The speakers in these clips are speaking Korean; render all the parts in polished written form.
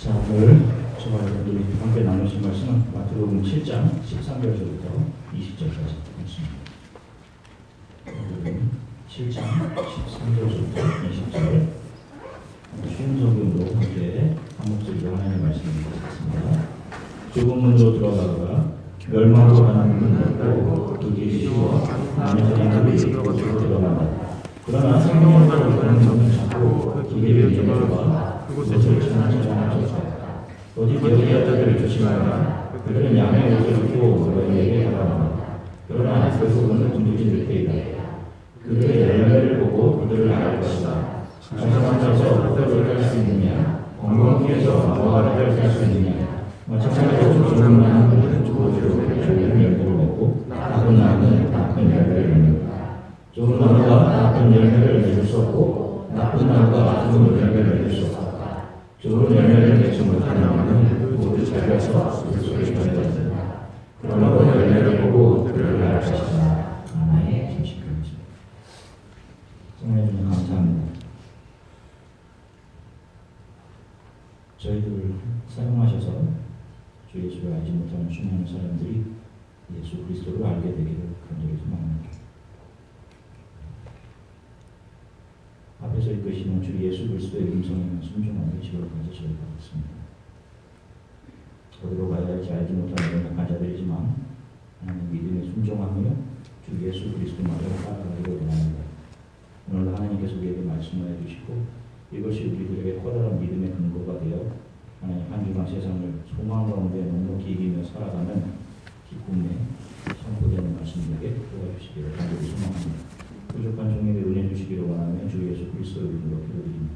자, 오늘 저와 여러분들이 함께 나누신 말씀은 마태복음 7장 13절부터 20절까지 말씀입니다. 7장 13절부터 20절 쉬운 적용으로 함께 한 목소리로 하나님의 말씀을 듣겠습니다. 좁은 문으로 들어가다가 멸망으로 가는 문은 넓고 그 길이 쉬워 많은 사람들이 그곳으로 들어간다. 그러나 생명으로 가는 문은 작고 그 길이 좁아 그곳을 찾는 자가 적다. 어디 여기야자들을 조심하라. 그들은 양의 옷을 입고 너희에게 다가온다. 그러나 그 부분을 둥두지 못해이다. 그들의 열매를 보고 그들을 알 것이다. 장사방에서 포도를 딸 수 있느냐? 엉겅퀴에서 무화과를 딸 수 있느냐? 마찬가지로 좋은 나무는 좋은 열매를 맺고 나쁜 나무는 나쁜 열매를 맺는다. 좋은 나무가 나쁜 열매를 맺을 수 없고 나쁜 나무가 좋은 열매를 맺을 수 없다. 좋은 열매를 맺지 못하는 나무는 모두 잘려서 물속에 던져진다. 그러므로 열매를 보고 그들을 알 것이다. 아멘. 김식입니다. 성령님 주님 감사합니다. 저희들을 사용하셔서 주 예수를 알지 못하는 수많은 사람들이 예수 그리스도를 알게 되기를 간절히 소망합니다. 앞에서 읽으시는 주 예수 그리스도의 음성에만 순종하며 지금까지 저희가 있습니다. 어디로 가야 할지 알지 못하는 연약한 자들이지만 하나님 믿음에 순종하며 주 예수 그리스도만을 따라가기를 원합니다. 오늘 하나님께서 우리에게 말씀을 해주시고 이것이 우리들에게 커다란 믿음의 근거가 되어 하나님 한 주간 세상을 소망 가운데 넉넉히 이기며 살아가는 기쁨의 선포되는 말씀에게 도와주시기를 간절히 소망합니다. 부족한 종에게 은혜 주시기를 원하며 주 예수 그리스도의 이름으로 기도드립니다.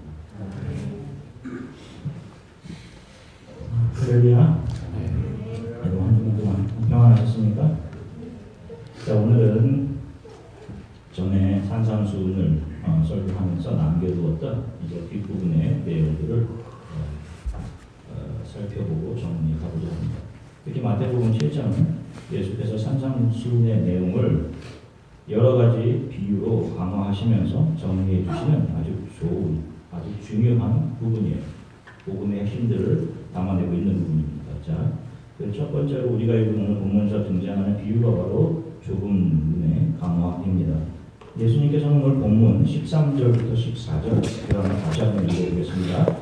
할렐루야. 여러분 한 주간 동안 평안하셨습니까? 자, 오늘은 전에 산상수훈을 설교하면서 남겨두었던 이제 뒷부분의 내용들을 살펴보고 정리하고자 합니다. 특히 마태복음 7장은 예수께서 산상수훈의 내용을 여러 가지 비유로 강화하시면서 정리해 주시는 아주 좋은, 아주 중요한 부분이에요. 복음의 핵심들을 담아내고 있는 부분입니다. 자, 첫 번째로 우리가 읽은 오늘 본문에서 등장하는 비유가 바로 좁은 문의 강화입니다. 예수님께서는 오늘 본문 13절부터 14절 그 다음에 다시 한번 읽어보겠습니다.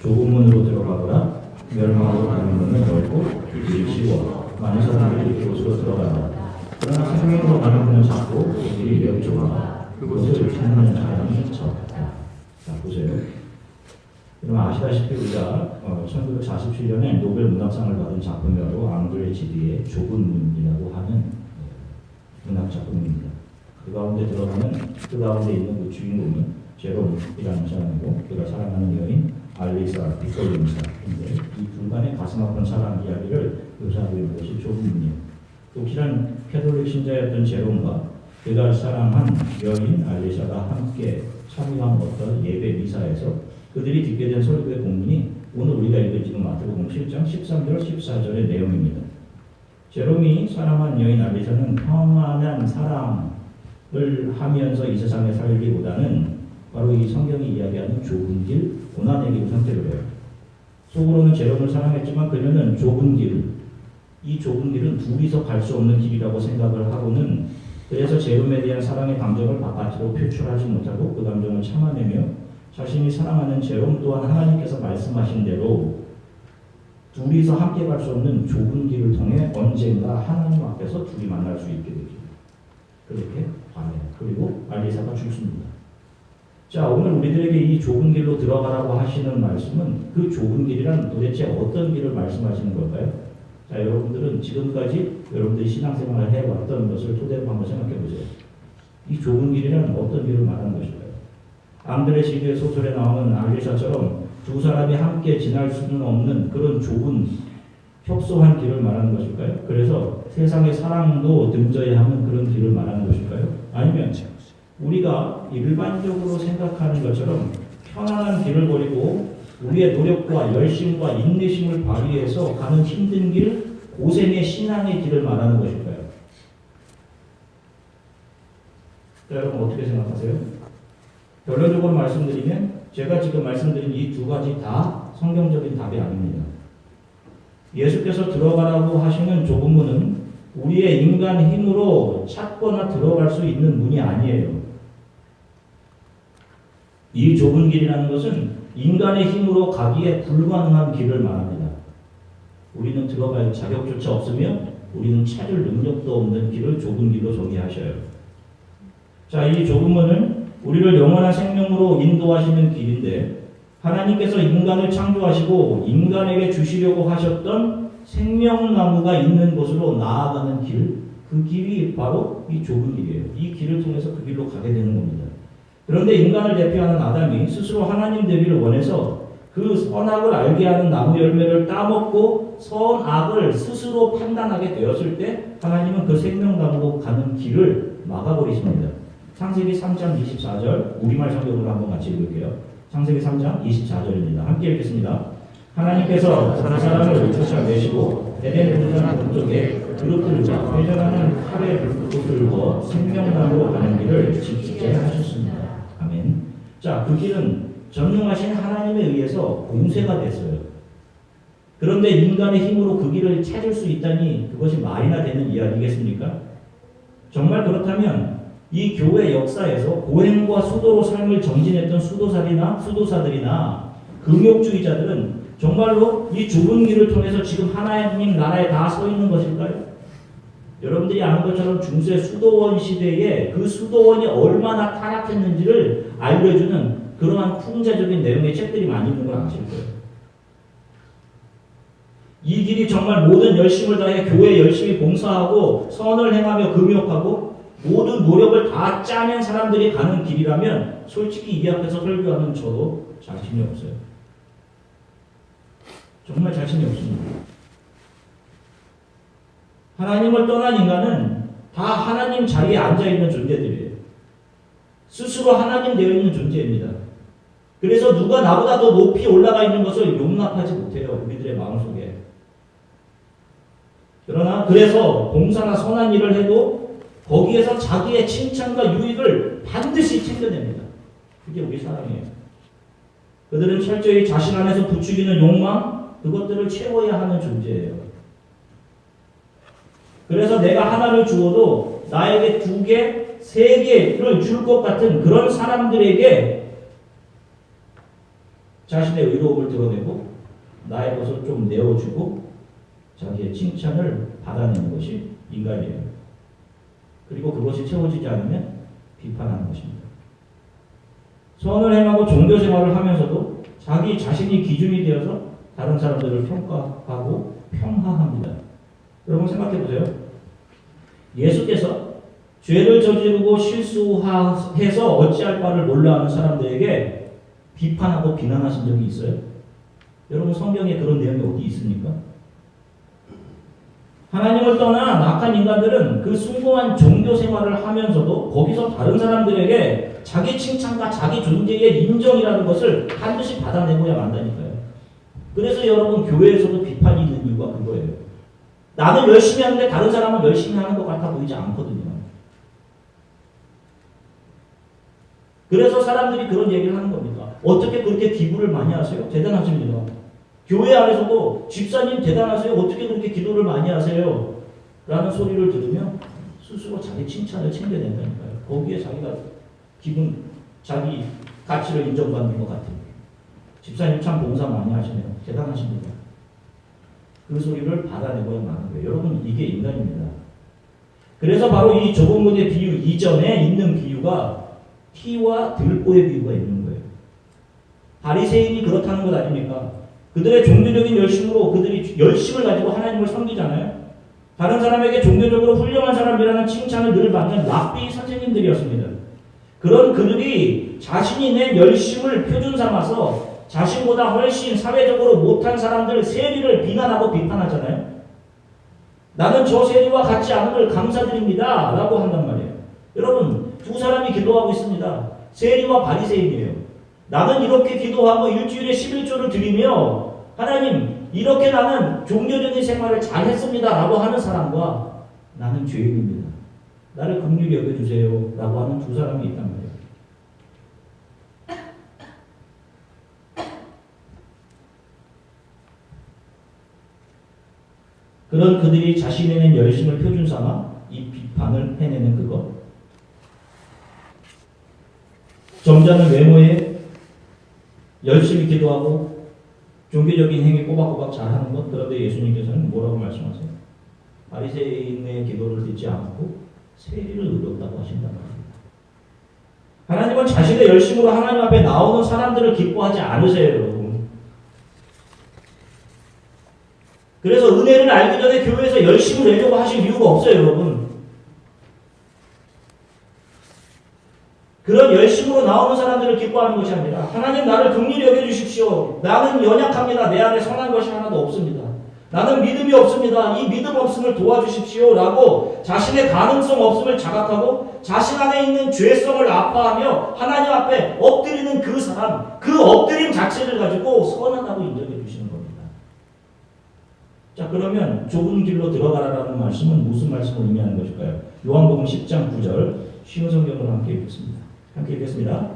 좁은 문으로 들어가거라. 멸망으로 가는 문은 넓고 길이 쉬워 많은 사람들이 그곳으로 들어간다. 그러나 생명으로 가는 문은 작고 그 길이 몇 좁아 그곳을 찾는 사람이 적다. 자, 보세요. 여러분 아시다시피 우리가 1947년에 노벨 문학상을 받은 작품이 바로 앙드레 지디의 좁은 문이라고 하는 문학 작품입니다. 그 가운데 들어가는 그 가운데 있는 그 주인공은 제롬이라는 사람이고 그가 사랑하는 여인 알리사 비컬린사인데 이 둘간의 가슴 아픈 사랑 이야기를 묘사하고 있는 것이 좁은 문이에요. 독실한 캐톨릭 신자였던 제롬과 그가 사랑한 여인 알리사가 함께 참여한 어떤 예배 미사에서 그들이 듣게 된 설교의 본문이 오늘 우리가 읽은 지금 마태복음 7장 13절 14절의 내용입니다. 제롬이 사랑한 여인 알리사는 평안한 사랑을 하면서 이 세상에 살기보다는 바로 이 성경이 이야기하는 좁은 길, 고난의 길을 선택을 해요. 속으로는 제롬을 사랑했지만 그녀는 좁은 길, 이 좁은 길은 둘이서 갈 수 없는 길이라고 생각을 하고는 그래서 제롬에 대한 사랑의 감정을 바깥으로 표출하지 못하고 그 감정을 참아내며 자신이 사랑하는 제롬 또한 하나님께서 말씀하신 대로 둘이서 함께 갈 수 없는 좁은 길을 통해 언젠가 하나님 앞에서 둘이 만날 수 있게 되죠. 그렇게 바래요. 그리고 알리사가 죽습니다. 자, 오늘 우리들에게 이 좁은 길로 들어가라고 하시는 말씀은 그 좁은 길이란 도대체 어떤 길을 말씀하시는 걸까요? 자, 여러분들은 지금까지 여러분들이 신앙생활을 해왔던 것을 토대로 한번 생각해 보세요. 이 좁은 길이란 어떤 길을 말하는 것일까요? 앙드레 지디의 소설에 나오는 알리사처럼 두 사람이 함께 지날 수는 없는 그런 좁은 협소한 길을 말하는 것일까요? 그래서 세상의 사랑도 등져야 하는 그런 길을 말하는 것일까요? 아니면 우리가 일반적으로 생각하는 것처럼 편안한 길을 버리고 우리의 노력과 열심과 인내심을 발휘해서 가는 힘든 길, 고생의 신앙의 길을 말하는 것일까요? 자, 여러분 어떻게 생각하세요? 결론적으로 말씀드리면 제가 지금 말씀드린 이 두 가지 다 성경적인 답이 아닙니다. 예수께서 들어가라고 하시는 좁은 문은 우리의 인간 힘으로 찾거나 들어갈 수 있는 문이 아니에요. 이 좁은 길이라는 것은 인간의 힘으로 가기에 불가능한 길을 말합니다. 우리는 들어갈 자격조차 없으며 우리는 찾을 능력도 없는 길을 좁은 길로 정의하셔요. 자, 이 좁은 문은 우리를 영원한 생명으로 인도하시는 길인데 하나님께서 인간을 창조하시고 인간에게 주시려고 하셨던 생명나무가 있는 곳으로 나아가는 길, 그 길이 바로 이 좁은 길이에요. 이 길을 통해서 그 길로 가게 되는 겁니다. 그런데 인간을 대표하는 아담이 스스로 하나님 되기를 원해서 그 선악을 알게 하는 나무 열매를 따먹고 선악을 스스로 판단하게 되었을 때 하나님은 그 생명나무로 가는 길을 막아버리십니다. 창세기 3장 24절 우리말 성경으로 한번 같이 읽을게요. 창세기 3장 24절입니다. 함께 읽겠습니다. 하나님께서 그 사람을 쫓아내시고 에덴 동산 동쪽에 그릇들과 회전하는 칼의 불꽃들과 생명나무로 가는 길을 지키게 하셨습니다. 아멘. 자, 그 길은 전능하신 하나님에 의해서 공세가 됐어요. 그런데 인간의 힘으로 그 길을 찾을 수 있다니 그것이 말이나 되는 이야기겠습니까? 정말 그렇다면 이 교회 역사에서 고행과 수도로 삶을 정진했던 수도사들이나 금욕주의자들은 정말로 이 좁은 길을 통해서 지금 하나님 나라에 다 서 있는 것일까요? 여러분들이 아는 것처럼 중세 수도원 시대에 그 수도원이 얼마나 타락했는지를 알려주는 그러한 풍자적인 내용의 책들이 많이 있는 걸 아실 거예요. 이 길이 정말 모든 열심을 다해 교회에 열심히 봉사하고 선을 행하며 금욕하고 모든 노력을 다 짜낸 사람들이 가는 길이라면 솔직히 이 앞에서 설교하는 저도 자신이 없어요. 정말 자신이 없습니다. 하나님을 떠난 인간은 다 하나님 자리에 앉아있는 존재들이에요. 스스로 하나님 되어 있는 존재입니다. 그래서 누가 나보다 더 높이 올라가 있는 것을 용납하지 못해요. 우리들의 마음속에. 그러나 그래서 봉사나 선한 일을 해도 거기에서 자기의 칭찬과 유익을 반드시 챙겨냅니다. 그게 우리 사람이에요. 그들은 철저히 자신 안에서 부추기는 욕망, 그것들을 채워야 하는 존재예요. 그래서 내가 하나를 주어도 나에게 2개, 3개를 줄 것 같은 그런 사람들에게 자신의 의로움을 드러내고 나의 것을 좀 내어주고 자기의 칭찬을 받아내는 것이 인간이에요. 그리고 그것이 채워지지 않으면 비판하는 것입니다. 선을 행하고 종교 생활을 하면서도 자기 자신이 기준이 되어서 다른 사람들을 평가하고 평하합니다. 여러분 생각해 보세요. 예수께서 죄를 저지르고 실수해서 어찌할 바를 몰라하는 사람들에게 비판하고 비난하신 적이 있어요? 여러분 성경에 그런 내용이 어디 있습니까? 하나님을 떠난 악한 인간들은 그 숭고한 종교 생활을 하면서도 거기서 다른 사람들에게 자기 칭찬과 자기 존재의 인정이라는 것을 반드시 받아내고야 만다니까요. 그래서 여러분 교회에서도 비판이 있는 이유가 그거예요. 나는 열심히 하는데 다른 사람은 열심히 하는 것 같아 보이지 않거든요. 그래서 사람들이 그런 얘기를 하는 겁니다. 어떻게 그렇게 기부를 많이 하세요? 대단하십니다. 교회 안에서도 집사님 대단하세요. 어떻게 그렇게 기도를 많이 하세요? 라는 소리를 들으면 스스로 자기 칭찬을 챙겨낸다니까요. 거기에 자기가 자기 가치를 인정받는 것 같아요. 집사님 참 봉사 많이 하시네요. 대단하십니다. 그 소리를 받아내고야 마는 거예요. 여러분 이게 인간입니다. 그래서 바로 이 좁은 문의 비유 이전에 있는 비유가 티와 들보의 비유가 있는 거예요. 바리새인이 그렇다는 것 아닙니까? 그들의 종교적인 열심으로 그들이 열심을 가지고 하나님을 섬기잖아요. 다른 사람에게 종교적으로 훌륭한 사람이라는 칭찬을 늘 받는 랍비 선생님들이었습니다. 그런 그들이 자신이 낸 열심을 표준 삼아서 자신보다 훨씬 사회적으로 못한 사람들 세리를 비난하고 비판하잖아요. 나는 저 세리와 같지 않은 걸 감사드립니다 라고 한단 말이에요. 여러분 2사람이 기도하고 있습니다. 세리와 바리새인이에요. 나는 이렇게 기도하고 일주일에 11조를 드리며 하나님 이렇게 나는 종교적인 생활을 잘했습니다 라고 하는 사람과 나는 죄인입니다. 나를 긍휼히 여겨주세요 라고 하는 2사람이 있단 말이에요. 그런 그들이 자신의 낸 열심을 표준 삼아 이 비판을 해내는 그것. 점잖은 외모에 열심히 기도하고 종교적인 행위 꼬박꼬박 잘하는 것. 그런데 예수님께서는 뭐라고 말씀하세요? 바리새인의 기도를 듣지 않고 세리를 의롭다고 하신단 말입니다. 하나님은 자신의 열심으로 하나님 앞에 나오는 사람들을 기뻐하지 않으세요, 여러분. 그래서 은혜를 알기 전에 교회에서 열심을 내려고 하실 이유가 없어요, 여러분. 그런 열심으로 나오는 사람들을 기뻐하는 것이 아니라 하나님 나를 긍휼히 여겨주십시오. 나는 연약합니다. 내 안에 선한 것이 하나도 없습니다. 나는 믿음이 없습니다. 이 믿음 없음을 도와주십시오. 라고 자신의 가능성 없음을 자각하고 자신 안에 있는 죄성을 아파하며 하나님 앞에 엎드리는 그 사람, 그 엎드림 자체를 가지고 선하다고 인정해 주시는 겁니다. 자, 그러면 좁은 길로 들어가라라는 말씀은 무슨 말씀을 의미하는 것일까요? 요한복음 10장 9절 쉬운 성경으로 함께 읽겠습니다. 함께 읽겠습니다.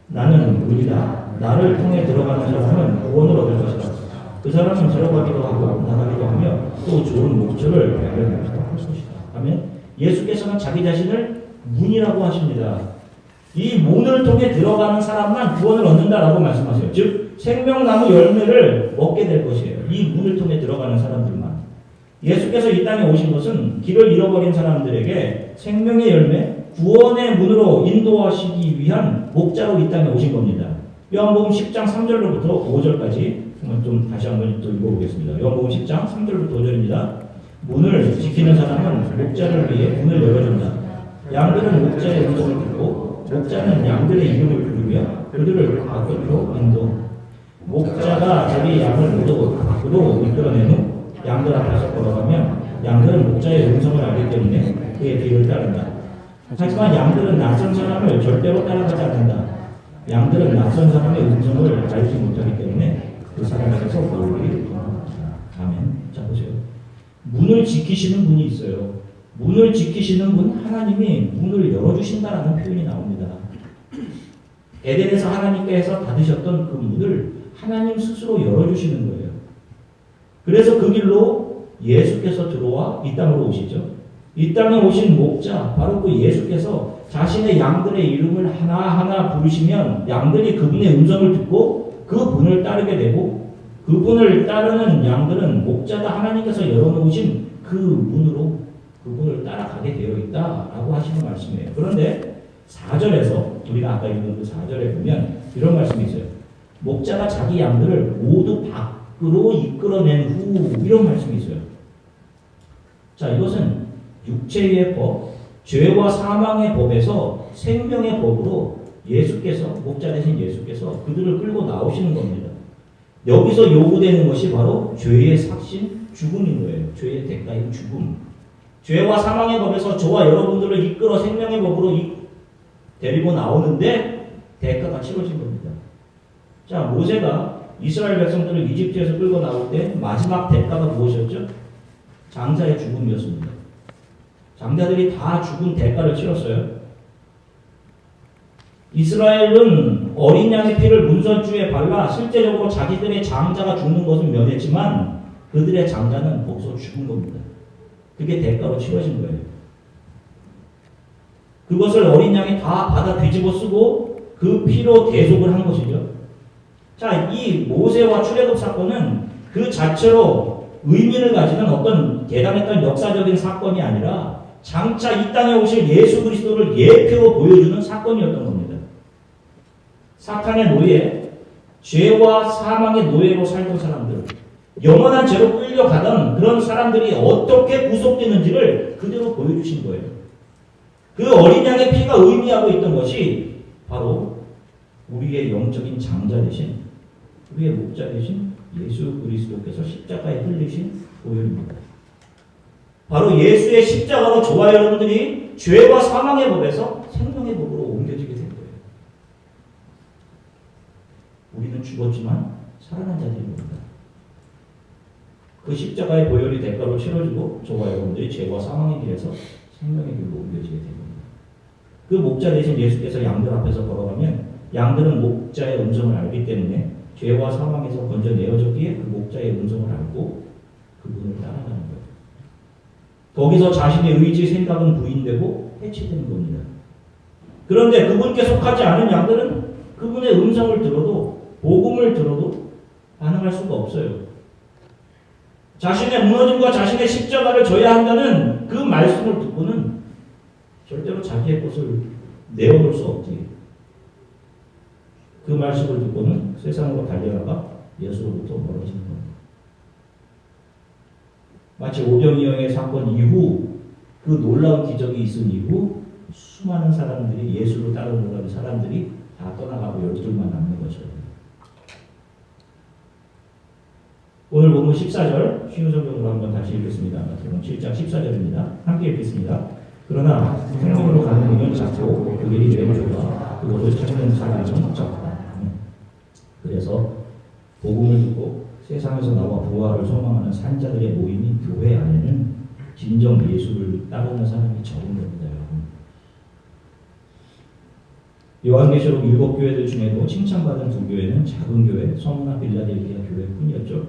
나는 문이다. 나를 통해 들어가는 사람은 구원을 얻을 것이다. 그 사람은 들어가기도 하고 나가기도 하며 또 좋은 목적을 발견하기도 할 것이다. 아멘. 예수께서는 자기 자신을 문이라고 하십니다. 이 문을 통해 들어가는 사람만 구원을 얻는다라고 말씀하세요. 즉 생명나무 열매를 먹게 될 것이에요. 이 문을 통해 들어가는 사람들만. 예수께서 이 땅에 오신 것은 길을 잃어버린 사람들에게 생명의 열매, 구원의 문으로 인도하시기 위한 목자로 이 땅에 오신 겁니다. 요한복음 10장 3절로부터 5절까지 좀 다시 한번 또 읽어보겠습니다. 요한복음 10장 3절부터 5절입니다. 문을 지키는 사람은 목자를 위해 문을 열어준다. 양들은 목자의 음성을 듣고 목자는 양들의 이름을 부르며 그들을 밖으로 인도. 목자가 자기 양을 모두 밖으로 이끌어낸 후 양들 앞에서 걸어가면 양들은 목자의 음성을 알기 때문에 그의 뒤를 따른다. 하지만 양들은 낯선 사람을 절대로 따라가지 않는다. 양들은 낯선 사람의 음성을 알지 못하기 때문에 그 사람에게서 멀리 떠납니다. 아멘. 자, 보세요. 문을 지키시는 분이 있어요. 문을 지키시는 분, 하나님이 문을 열어주신다라는 표현이 나옵니다. 에덴에서 하나님께서 받으셨던 그 문을 하나님 스스로 열어주시는 거예요. 그래서 그 길로 예수께서 들어와 이 땅으로 오시죠. 이 땅에 오신 목자, 바로 그 예수께서 자신의 양들의 이름을 하나하나 부르시면 양들이 그분의 음성을 듣고 그분을 따르게 되고 그분을 따르는 양들은 목자가 하나님께서 열어놓으신 그 문으로 그분을 따라가게 되어 있다라고 하시는 말씀이에요. 그런데 4절에서 우리가 아까 읽은 그 4절에 보면 이런 말씀이 있어요. 목자가 자기 양들을 모두 밖으로 이끌어낸 후 이런 말씀이 있어요. 자, 이것은 육체의 법, 죄와 사망의 법에서 생명의 법으로 예수께서, 목자 되신 예수께서 그들을 끌고 나오시는 겁니다. 여기서 요구되는 것이 바로 죄의 삭신, 죽음인 거예요. 죄의 대가인 죽음. 죄와 사망의 법에서 저와 여러분들을 이끌어 생명의 법으로 데리고 나오는데 대가가 치러진 겁니다. 자, 모세가 이스라엘 백성들을 이집트에서 끌고 나올 때 마지막 대가가 무엇이었죠? 장자의 죽음이었습니다. 장자들이 다 죽은 대가를 치렀어요. 이스라엘은 어린 양의 피를 문선주에 발라 실제적으로 자기들의 장자가 죽는 것은 면했지만 그들의 장자는 거기서 죽은 겁니다. 그게 대가로 치러진 거예요. 그것을 어린 양이 다 받아 뒤집어 쓰고 그 피로 대속을 한 것이죠. 자, 이 모세와 출애굽 사건은 그 자체로 의미를 가지는 어떤 대단했던 역사적인 사건이 아니라 장차 이 땅에 오실 예수 그리스도를 예표로 보여주는 사건이었던 겁니다. 사탄의 노예, 죄와 사망의 노예로 살던 사람들, 영원한 죄로 끌려가던 그런 사람들이 어떻게 구속되는지를 그대로 보여주신 거예요. 그 어린 양의 피가 의미하고 있던 것이 바로 우리의 영적인 장자 되신, 우리의 목자 되신 예수 그리스도께서 십자가에 흘리신 보혈입니다. 바로 예수의 십자가로 저와 여러분들이 죄와 사망의 법에서 생명의 법으로 옮겨지게 된 거예요. 우리는 죽었지만 살아난 자들입니다. 그 십자가의 보혈이 대가로 치러지고 저와 여러분들이 죄와 사망의 길에서 생명의 길로 옮겨지게 된 겁니다. 그 목자 대신 예수께서 양들 앞에서 걸어가면 양들은 목자의 음성을 알기 때문에 죄와 사망에서 건져내어졌기에 그 목자의 음성을 알고 그분을 따라가는 거예요. 거기서 자신의 의지, 생각은 부인되고 해치되는 겁니다. 그런데 그분께 속하지 않은 양들은 그분의 음성을 들어도, 복음을 들어도 반응할 수가 없어요. 자신의 무너짐과 자신의 십자가를 져야 한다는 그 말씀을 듣고는 절대로 자기의 것을 내어놓을 수 없지. 그 말씀을 듣고는 세상으로 달려나가 예수로부터 멀어지는 겁니다. 마치 오병이 형의 사건 이후, 그 놀라운 기적이 있은 이후 수많은 사람들이, 예수를 따르는 사람들이 다 떠나가고 12만 남는 것처럼. 오늘 본문 14절 쉬운 성경으로 한번 다시 읽겠습니다. 마태복음 7장 14절입니다. 함께 읽겠습니다. 그러나 생명으로 가는 이는 작고 그 길이 왼쪽과 그것을 찾는 사람은 적다. 그래서 복음을 듣고 세상에서 나와 부활을 소망하는 산자들의 모임인 교회 안에는 진정 예수를 따르는 사람이 적은 겁니다, 여러분. 요한계시록 7교회들 중에도 칭찬받은 2교회는 작은 교회, 서무나 빌라델피아 교회뿐이었죠.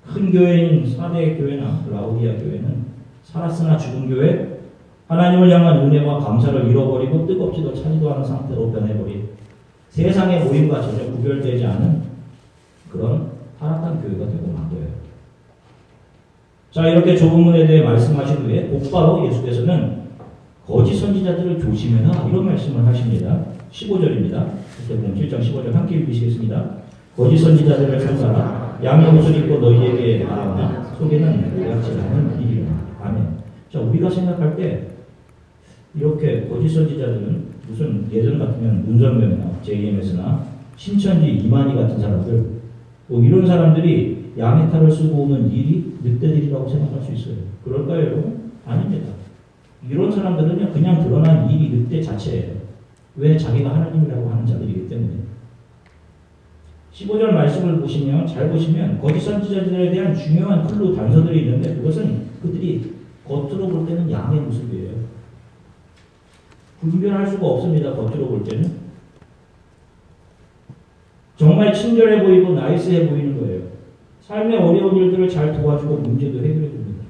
큰 교회인 사대 교회나 라우디아 교회는 살았으나 죽은 교회, 하나님을 향한 은혜와 감사를 잃어버리고 뜨겁지도 차지도 않은 상태로 변해버린 세상의 모임과 전혀 구별되지 않은 그런 타락한 교회가 되고 만 거예요. 자, 이렇게 좁은 문에 대해 말씀하신 후에 곧바로 예수께서는 거짓 선지자들을 조심해라 이런 말씀을 하십니다. 15절입니다. 마태복음 7장 15절 함께 읽으시겠습니다. 거짓 선지자들을 삼가라. 양의 옷을 입고 너희에게 나오나 속에는 오약질하는 일이라. 아멘. 자, 우리가 생각할 때 이렇게 거짓 선지자들은 무슨 예전 같으면 문전명이나 JMS나 신천지 이만희 같은 사람들, 뭐 이런 사람들이 양의 탈을 쓰고 오는 일이 늑대들이라고 생각할 수 있어요. 그럴까요, 여러분? 아닙니다. 이런 사람들은요, 그냥 드러난 일이 늑대 자체예요. 왜? 자기가 하나님이라고 하는 자들이기 때문에. 15절 말씀을 보시면, 잘 보시면 거짓 선지자들에 대한 중요한 클루 단서들이 있는데 그것은 그들이 겉으로 볼 때는 양의 모습이에요. 분별할 수가 없습니다. 겉으로 볼 때는. 정말 친절해 보이고 나이스해 보이는 거예요. 삶의 어려운 일들을 잘 도와주고 문제도 해결해 줍니다.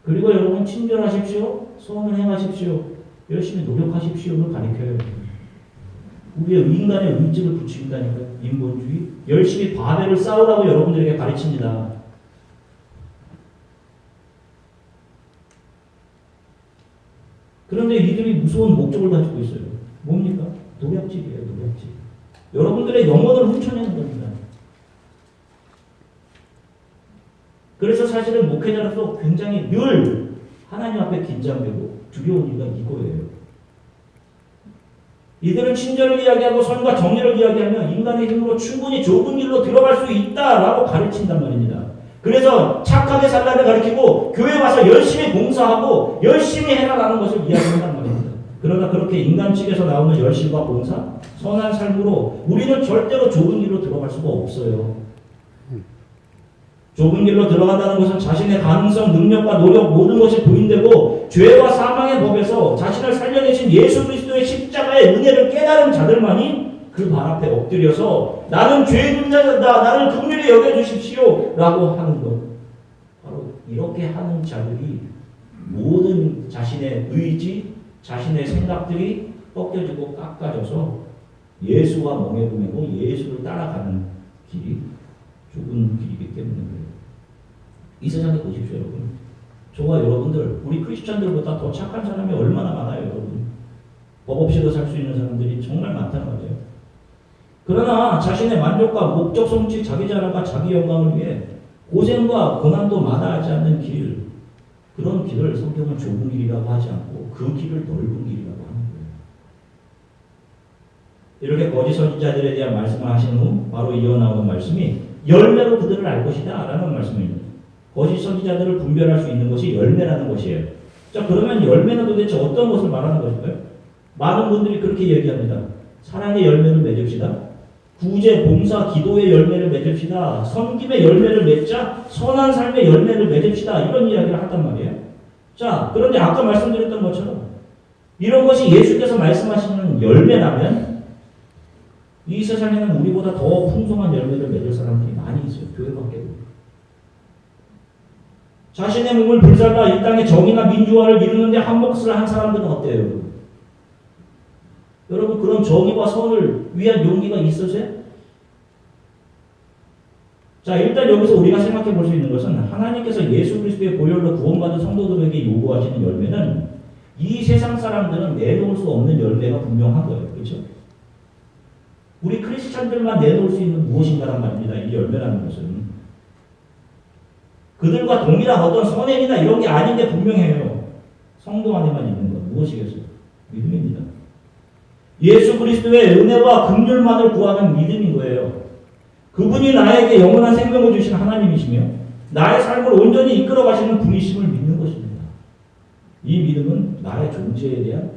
그리고 여러분 친절하십시오. 선을 행하십시오. 열심히 노력하십시오를 가리켜요. 우리의 인간의 의지를 부추긴다니까요. 인본주의. 열심히 바벨을 쌓으라고 여러분들에게 가르칩니다. 그런데 이들이 무서운 목적을 가지고 있어요. 뭡니까? 노략질이에요. 노략질. 여러분들의 영혼을 훔쳐내는 겁니다. 그래서 사실은 목회자로서 굉장히 늘 하나님 앞에 긴장되고 두려운 이유가 이거예요. 이들은 친절을 이야기하고 선과 정의를 이야기하며 인간의 힘으로 충분히 좁은 길로 들어갈 수 있다라고 가르친단 말입니다. 그래서 착하게 살라를 가르치고 교회 와서 열심히 봉사하고 열심히 해나가는 것을 이야기한단 말입니다. 그러나 그렇게 인간 측에서 나오는 열심과 봉사, 선한 삶으로 우리는 절대로 좁은 길로 들어갈 수가 없어요. 좁은 길로 들어간다는 것은 자신의 가능성, 능력과 노력 모든 것이 부인되고 죄와 사망의 법에서 자신을 살려내신 예수 그리스도의 십자가의 은혜를 깨달은 자들만이 그 발 앞에 엎드려서 나는 죄인 자다, 나를 긍휼히 여겨주십시오 라고 하는 것. 바로 이렇게 하는 자들이 모든 자신의 의지, 자신의 생각들이 꺾여지고 깎아져서 예수와 멍해보내고 예수를 따라가는 길이 좁은 길이기 때문에 그래요. 이 세상에 보십시오, 여러분. 저와 여러분들, 우리 크리스찬들보다 더 착한 사람이 얼마나 많아요, 여러분. 법 없이도 살 수 있는 사람들이 정말 많다는 거죠. 그러나 자신의 만족과 목적 성취, 자기 자랑과 자기 영광을 위해 고생과 고난도 마다하지 않는 길, 그런 길을 성경은 좁은 길이라고 하지 않고 그 길을 넓은 길이라고 하는 거예요. 이렇게 거짓 선지자들에 대한 말씀을 하신 후 바로 이어나오는 말씀이 열매로 그들을 알 것이다 라는 말씀입니다. 거짓 선지자들을 분별할 수 있는 것이 열매라는 것이에요. 자, 그러면 열매는 도대체 어떤 것을 말하는 것일까요? 많은 분들이 그렇게 얘기합니다. 사랑의 열매를 맺읍시다. 구제, 봉사, 기도의 열매를 맺읍시다. 섬김의 열매를 맺자. 선한 삶의 열매를 맺읍시다. 이런 이야기를 한단 말이에요. 자, 그런데 아까 말씀드렸던 것처럼 이런 것이 예수께서 말씀하시는 열매라면 이 세상에는 우리보다 더 풍성한 열매를 맺을 사람들이 많이 있어요. 교회 밖에도. 자신의 몸을 불살라 이 땅의 정의나 민주화를 이루는데 한몫을 한 사람들은 어때요? 여러분 그런 정의와 선을 위한 용기가 있으세요? 자, 일단 여기서 우리가 생각해 볼 수 있는 것은 하나님께서 예수 그리스도의 보혈로 구원받은 성도들에게 요구하시는 열매는 이 세상 사람들은 내놓을 수 없는 열매가 분명한 거예요. 그렇죠? 우리 크리스찬들만 내놓을 수 있는 무엇인가란 말입니다. 이 열매라는 것은. 그들과 동일한 어떤 선행이나 이런 게 아닌 게 분명해요. 성도 안에만 있는 것. 무엇이겠어요? 믿음입니다. 예수 그리스도의 은혜와 긍휼만을 구하는 믿음인 거예요. 그분이 나에게 영원한 생명을 주신 하나님이시며 나의 삶을 온전히 이끌어 가시는 분이심을 믿는 것입니다. 이 믿음은 나의 존재에 대한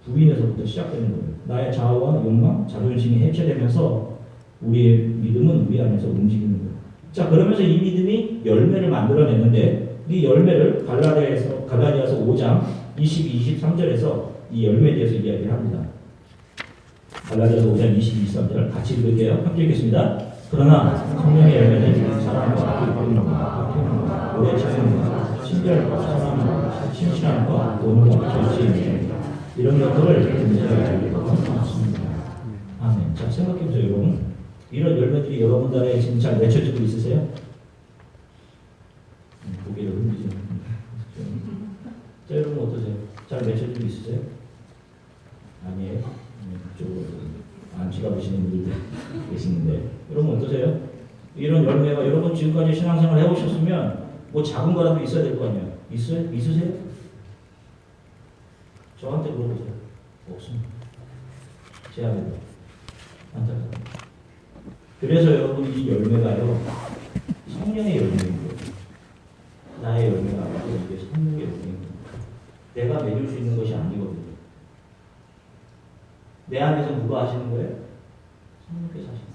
부인에서부터 시작되는 거예요. 나의 자아와 욕망, 자존심이 해체되면서 우리의 믿음은 우리 안에서 움직이는 거예요. 자, 그러면서 이 믿음이 열매를 만들어내는데 이 열매를 갈라디아서 5장 22, 23절에서 이 열매에 대해서 이야기를 합니다. 갈라디아서 5장 22, 23절 같이 읽을게요. 함께 읽겠습니다. 그러나 성령의 열매는 사랑과 기쁨과 오래 참음과 친절과 선함과 신실함과 온유와 결심 이런 것들을 문제를 알리고 많습니다. 아멘. 자, 생각해보세요, 여러분. 이런 열매들이 여러분 안에 지금 잘 맺혀지고 있으세요? 고개를 흔들죠. 자, 여러분 어떠세요? 잘 맺혀지고 있으세요? 아니에요? 그쪽으로 안 지갑으시는 분들도 계시는데 여러분 어떠세요? 이런 열매가 여러분 지금까지 신앙생활 해보셨으면 뭐 작은 거라도 있어야 될 거 아니에요? 있으세요? 저한테 물어보세요. 없습니다. 제 안에도 안타깝습니다. 그래서 여러분 이 열매가요 성령의 열매인 거예요. 나의 열매가 아니고 이게 성령의 열매인 거예요. 내가 맺을 수 있는 것이 아니거든요. 내 안에서 누가 하시는 거예요? 성령께서 하신다.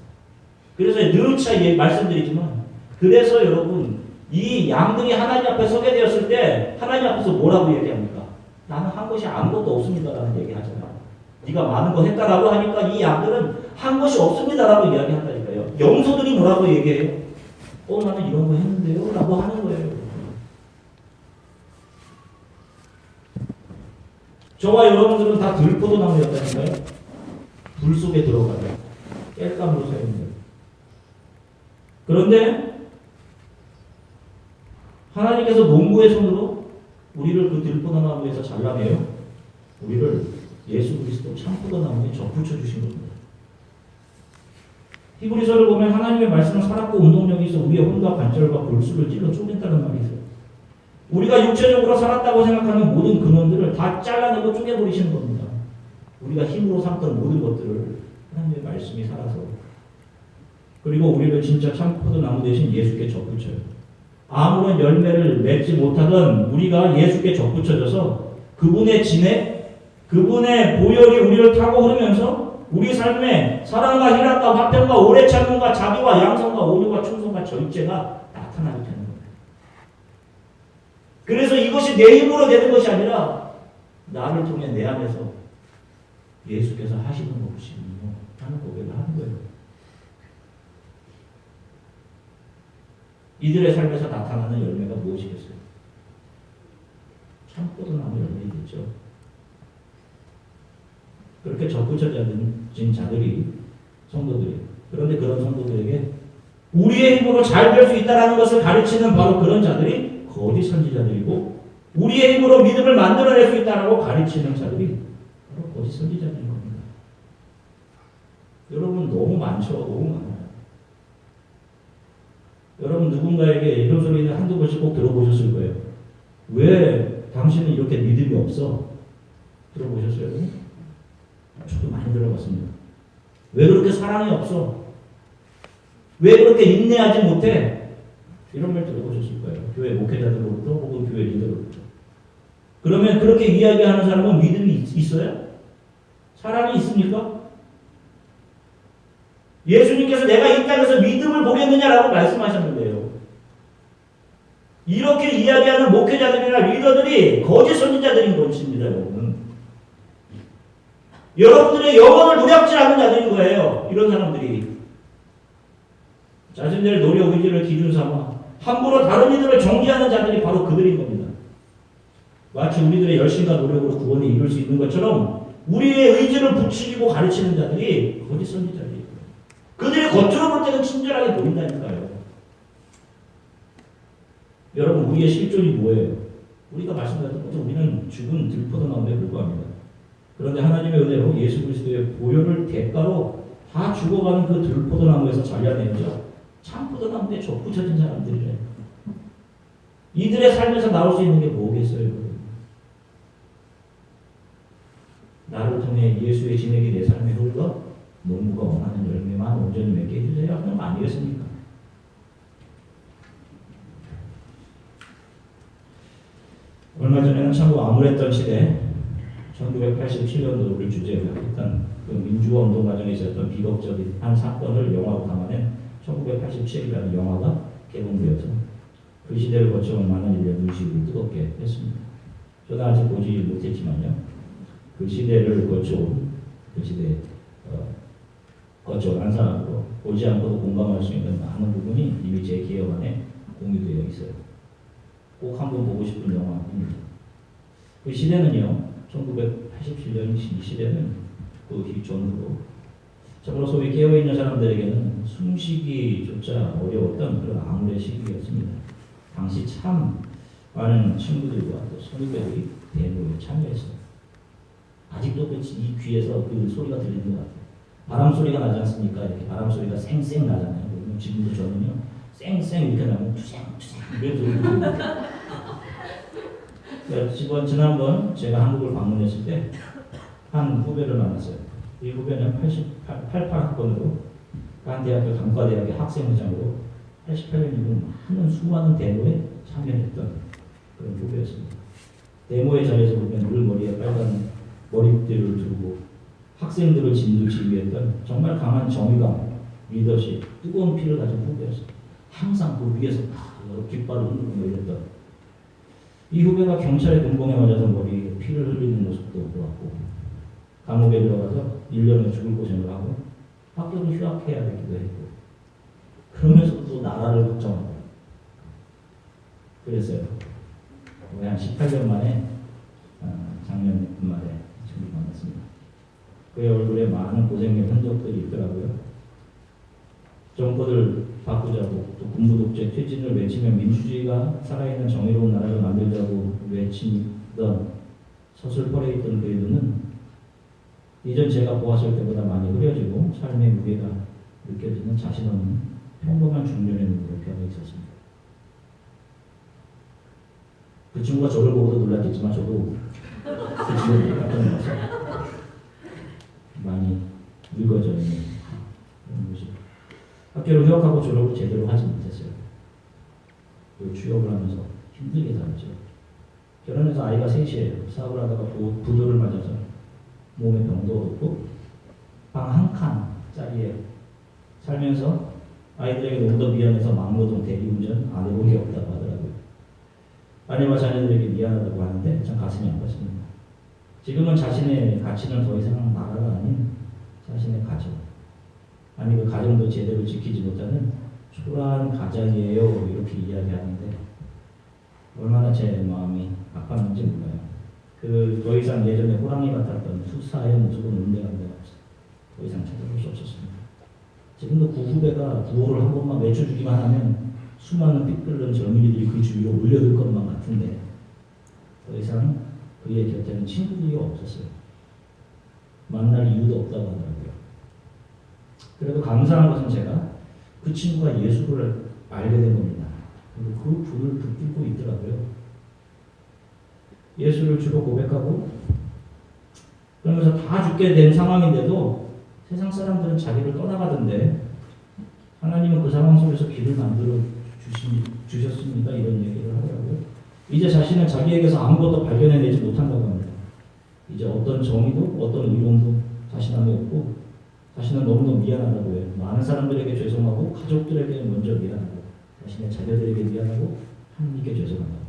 그래서 늘 말씀드리지만 그래서 여러분 이 양들이 하나님 앞에 서게 되었을 때 하나님 앞에서 뭐라고 얘기합니까? 나는 한 것이 아무것도 없습니다라는 얘기 하잖아요. 네가 많은 거 했다라고 하니까 이 양들은 한 것이 없습니다라고 이야기한다니까요. 영소들이 뭐라고 얘기해요? 나는 이런 거 했는데요 라고 하는 거예요. 저와 여러분들은 다 들포도나무였다니까요. 불 속에 들어가요. 땔감으로 서 있는 거예요. 그런데 하나님께서 농부의 손으로 우리를 그 들포도나무에서 잘라내요. 우리를 예수 그리스도 참포도나무에 접붙여 주신 겁니다. 히브리서를 보면 하나님의 말씀은 살았고 운동력이 있어 우리의 혼과 관절과 골수를 찔러 쪼갠다는 말이 있어요. 우리가 육체적으로 살았다고 생각하는 모든 근원들을 다 잘라내고 쪼개버리시는 겁니다. 우리가 힘으로 삼던 모든 것들을 하나님의 말씀이 살아서 그리고 우리를 진짜 참포도나무 대신 예수께 접붙여요. 아무런 열매를 맺지 못하던 우리가 예수께 접붙여져서 그분의 진액, 그분의 보혈이 우리를 타고 흐르면서 우리 삶에 사랑과 희락과 화평과 오래 참음과 자비와 양성과 온유와 충성과 절제가 나타나게 되는 거예요. 그래서 이것이 내 힘으로 되는 것이 아니라 나를 통해 내 안에서 예수께서 하시는 것이군요 하는 고백을 하는 거예요. 이들의 삶에서 나타나는 열매가 무엇이겠어요? 참포도나무 열매이겠죠. 그렇게 접붙여진 자들이 성도들이에요. 그런데 그런 성도들에게 우리의 힘으로 잘 될 수 있다는 것을 가르치는 바로 그런 자들이 거짓 선지자들이고 우리의 힘으로 믿음을 만들어낼 수 있다고 가르치는 자들이 바로 거짓 선지자들인 겁니다. 여러분 너무 많죠. 너무 많아요. 여러분 누군가에게 이런 소리는 한두 번씩 꼭 들어보셨을 거예요. 왜 당신은 이렇게 믿음이 없어? 들어보셨어요? 저도 많이 들어봤습니다. 왜 그렇게 사랑이 없어? 왜 그렇게 인내하지 못해? 이런 말 들어보셨을 거예요. 교회 목회자들로부터 혹은 교회 리더로부터. 그러면 그렇게 이야기하는 사람은 믿음이 있어요? 사랑이 있습니까? 예수님께서 내가 이 땅에서 믿음을 보겠느냐라고 말씀하셨는데요. 이렇게 이야기하는 목회자들이나 리더들이 거짓 선지자들인 것입니다, 여러분. 여러분들의 영혼을 노략질 하는 자들인 거예요. 이런 사람들이. 자신들의 노력 의지를 기준 삼아 함부로 다른 이들을 정죄하는 자들이 바로 그들인 겁니다. 마치 우리들의 열심과 노력으로 구원에 이룰 수 있는 것처럼 우리의 의지를 부추기고 가르치는 자들이 거짓 선지자들이에요. 그들이 겉으로 볼 때는 친절하게 보인다니까요. 여러분, 우리의 실존이 뭐예요? 우리가 말씀드렸던 것처럼 우리는 죽은 들포도나무에 불과합니다. 그런데 하나님의 은혜로 예수 그리스도의 보혈을 대가로 다 죽어가는 그 들포도나무에서 잘려내죠. 참포도나무에 접붙여진 사람들이래. 이들의 삶에서 나올 수 있는 게 뭐겠어요? 나를 통해 예수의 진액이 내 삶에 흘러 농부가 원하는 열매만 온전히 맺게 해주세요 하는 거 아니겠습니까? 얼마 전에는 참 암울했던 시대, 1987년도를 주제로 했던 그 민주화 운동 과정에 있었던 비극적인 한 사건을 영화로 담아낸 1987이라는 영화가 개봉되어서 그 시대를 거쳐온 많은 인류의 눈시울을 뜨겁게 했습니다. 저는 아직 보지 못했지만요, 그 시대를 거쳐온 그 시대에 거쳐온 한 사람으로 보지 않고도 공감할 수 있는 많은 부분이 이미 제 기억 안에 공유되어 있어요. 꼭 한번 보고 싶은 영화입니다. 그 시대는요, 1987년 이 시대는 그 전후로 참으로 소위 깨어있는 사람들에게는 숨쉬기조차 어려웠던 그런 암울의 시기였습니다. 당시 참 많은 친구들과 또 선후배들이 대모에 참여했어요. 아직도 이 귀에서 그 소리가 들리는 것 같아요. 바람 소리가 나지 않습니까? 이렇게 바람 소리가 쌩쌩 나잖아요. 지금도 저는요, 쌩쌩 이렇게 나면 투생투생 이런 소리가 들립니다. 지난번 제가 한국을 방문했을 때 한 후배를 만났어요. 이 후배는 88학번으로 한 대학교 단과대학의 학생회장으로 88년 이후 많은 수많은 데모에 참여했던 그런 후배였습니다. 데모의 자리에서 보면 늘 머리에 빨간 머리띠를 두고 학생들을 진두지휘했던 정말 강한 정의감, 리더십, 뜨거운 피를 가진 후배였습니다. 항상 그 위에서 여러 깃발을 흔들고 이랬던 이 후배가 경찰의 눈봉에 맞아서 머리에 피를 흘리는 모습도 보았고, 감옥에 들어가서 1년을 죽을 고생을 하고 학교를 휴학해야 되기도 했고, 그러면서 또 나라를 걱정하고 그랬어요. 거의 한 18년 만에 작년 말에 지금 만났습니다. 그의 얼굴에 많은 고생의 흔적들이 있더라고요. 정권을 바꾸자고 또 군부독재 퇴진을 외치며 민주주의가 살아있는 정의로운 나라를 만들자고 외치던 서슬퍼레 있던 그의 눈은 이전 제가 보았을 때보다 많이 흐려지고 삶의 무게가 느껴지는 자신 없는 평범한 중년의 눈으로 변해 있었습니다. 그 친구가 저를 보고도 놀랐겠지만 저도 그 친구를 깜짝 놀랐어요. 많이 늙어져 있는 그런 모습. 학교를 휴학하고 졸업을 제대로 하지 못했어요. 그 취업을 하면서 힘들게 살았죠. 결혼해서 아이가 셋이에요. 사업을 하다가 부도를 맞아서 몸에 병도 얻고 방 한 칸짜리에 살면서 아이들에게 너무 더 미안해서 막노동, 대리운전 안 해본 게 없다고 하더라고요. 아내와 자녀들에게 미안하다고 하는데 참 가슴이 아팠습니다. 지금은 자신의 가치는 더 이상 나라가 아닌 자신의 가정, 아니 그 가정도 제대로 지키지 못하는 초라한 가장이에요, 이렇게 이야기하는데 얼마나 제 마음이 아팠는지 몰라요. 그 더 이상 예전에 호랑이 같았던 수사의 모습은 온데간데 더 이상 찾아볼 수 없었습니다. 지금도 그 후배가 구호를 한 번만 외쳐주기만 하면 수많은 삐뚤는 젊은이들이 그 주위로 몰려들 것만 같은데 더 이상 그의 곁에는 친구들이 없었어요. 만날 이유도 없다고 하더라고요. 그래도 감사한 것은 제가 그 친구가 예수를 알게 된 겁니다. 그리고 그 불을 붙들고 있더라고요. 예수를 주로 고백하고 그러면서 다 죽게 된 상황인데도 세상 사람들은 자기를 떠나가던데 하나님은 그 상황 속에서 길을 만들어 주셨습니다. 이런 얘기를 하더라고요. 이제 자신은 자기에게서 아무것도 발견해내지 못한다고 합니다. 이제 어떤 정의도 어떤 의론도 자신 안에 없고 자신은 너무너무 미안하다고 해요. 많은 사람들에게 죄송하고 가족들에게 먼저 미안하고 자신의 자녀들에게 미안하고 하나님께 죄송하다고.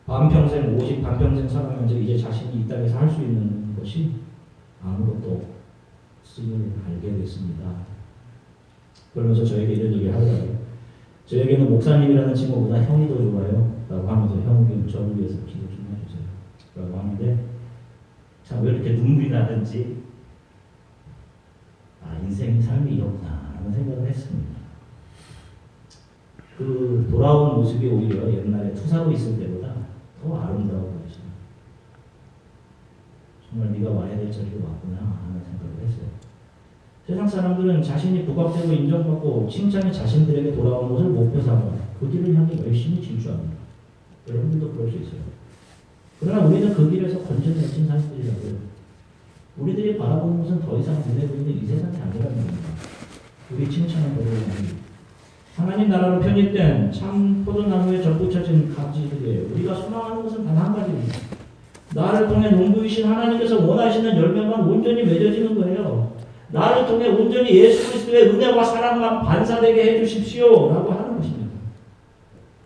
반평생 오직 반평생 살아가면서 이제 자신이 이 땅에서 할 수 있는 것이 아무것도 없음을 알게 됐습니다. 그러면서 저에게 이런 얘기를 하더라고요. 저에게는 목사님이라는 친구보다 형이 더 좋아요. 라고 하면서 형님 저를 위해서 기도 좀 해주세요. 라고 하는데 참 왜 이렇게 눈물이 나는지 인생이 삶이 이렇구나 라는 생각을 했습니다. 그 돌아온 모습이 오히려 옛날에 투사로 있을 때보다 더 아름다워 보였어요. 정말 네가 와야 될 자리로 왔구나 하는 생각을 했어요. 세상 사람들은 자신이 부각되고 인정받고 칭찬이 자신들에게 돌아오는 것을 목표 삼아 그 길을 향해 열심히 질주합니다. 여러분들도 그럴 수 있어요. 그러나 우리는 그 길에서 건져내진 사람들이라고요. 우리들이 바라보는 것은 더 이상 눈에 보이는 이 세상이 아니라는 겁니다. 우리 칭찬을 받으려는 겁니다. 하나님 나라로 편입된 참 포도나무에 접붙여진 가지들이에요. 우리가 소망하는 것은 단 한 가지입니다. 나를 통해 농부이신 하나님께서 원하시는 열매만 온전히 맺어지는 거예요. 나를 통해 온전히 예수 그리스도의 은혜와 사랑만 반사되게 해주십시오 라고 하는 것입니다.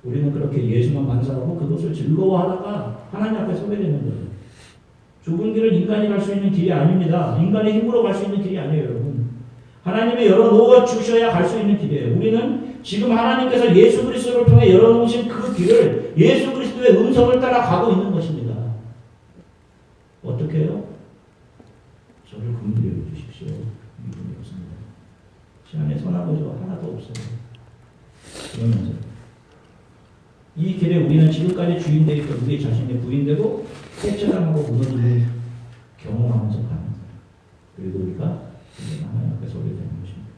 우리는 그렇게 예수만 반사하고 그것을 즐거워하다가 하나님 앞에 서게 되는 거예요. 좁은 길은 인간이 갈 수 있는 길이 아닙니다. 인간의 힘으로 갈 수 있는 길이 아니에요, 여러분. 하나님이 열어놓아 주셔야 갈 수 있는 길이에요. 우리는 지금 하나님께서 예수 그리스도를 통해 열어놓으신 그 길을 예수 그리스도의 음성을 따라 가고 있는 것입니다. 어떻게 해요? 저를 긍휼히 여겨주십시오. 믿음이 없습니다. 제 안에 선한 것이 하나도 없어요. 그러면서 이 길에 우리는 지금까지 주인되어 있던 우리 자신이 부인되고 폐철당하고 무너지는 경험하면서 가는 거예요. 그리고 우리가 하나님 앞에 서게 되는 것입니다.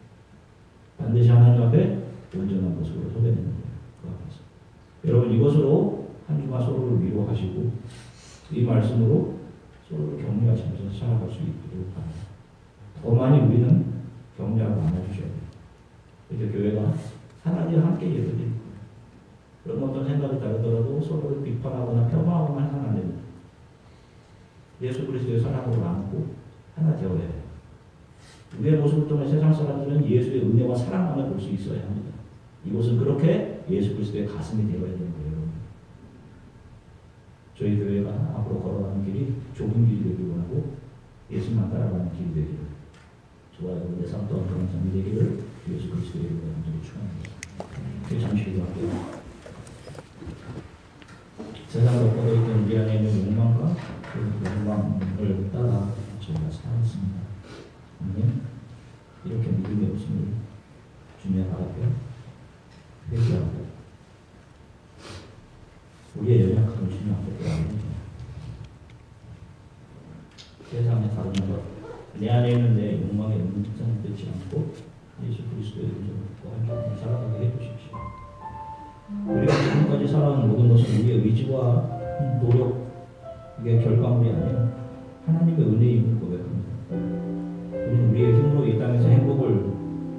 반드시 하나님 앞에 온전한 모습으로 서게 되는 거예요. 그 앞에서. 여러분 이것으로 한 주간 서로를 위로하시고 이 말씀으로 서로를 격려하시면서 살아갈 수 있도록 합니다. 더 많이 우리는 격려하고 안아주셔야 돼요. 이제 교회가 하나님과 함께 예배드릴 거예요. 그런 어떤 생각이 다르더라도 서로를 비판하거나 폄하하거나 해서는 안 됩니다. 예수 그리스도의 사랑으로 안고 하나 되어야 해요. 우리의 모습을 통해 세상 사람들은 예수의 은혜와 사랑만을 볼 수 있어야 합니다. 이곳은 그렇게 예수 그리스도의 가슴이 되어야 되는 거예요. 저희 교회가 앞으로 걸어가는 길이 좁은 길이 되길 원하고 예수만 따라가는 길이 되기를 저와 여러분의 삶 또한 그런 삶이 되기를 예수 그리스도의 이름으로 간절히 축원합니다. 잠시 기도할게요. 세상으로 뻗어있던 우리 안에 있는 욕망과 그 욕망을 따라 저희가 살았습니다. 아멘. 이렇게 믿음이 없음을 주님 앞에 회개하고 우리의 연약함을 주님 앞에 대합니다. 세상의 다른 것, 내 안에 있는 내 욕망의 음성을 듣지 않고 예수 그리스도의 음성을 듣고 함께 살아가게 해주십시오. 우리가 지금까지 살아온 모든 것은 우리의 의지와 노력의 결과물이 아니라 하나님의 은혜임을 고백합니다. 우리는 우리의 힘으로 이 땅에서 행복을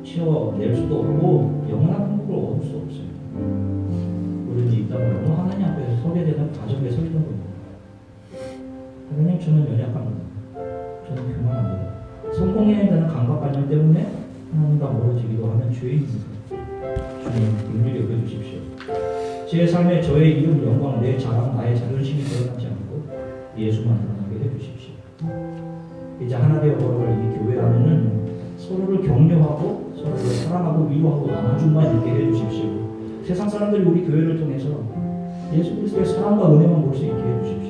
채워낼 수도 없고 영원한 행복을 얻을 수 없어요. 우리는 이 땅을 너무 하나님 앞에 서게 되는 과정에 서 있는 겁니다. 하나님 저는 연약합니다. 저는 교만합니다. 성공해야 되는 강박관념 때문에 하나님과 멀어지기도 하는 죄인입니다. 주님 긍휼히 여겨주십시오. 제 삶에 저의 이름, 영광, 내 자랑, 나의 자존심이 드러나지 않고 예수만 드러나게 해주십시오. 이제 하나 되어 걸어갈 이 교회 안에는 서로를 격려하고 서로를 사랑하고 위로하고 나눠줌만 있게 해주십시오. 세상 사람들이 우리 교회를 통해서 예수 그리스도의 사랑과 은혜만 볼 수 있게 해주십시오.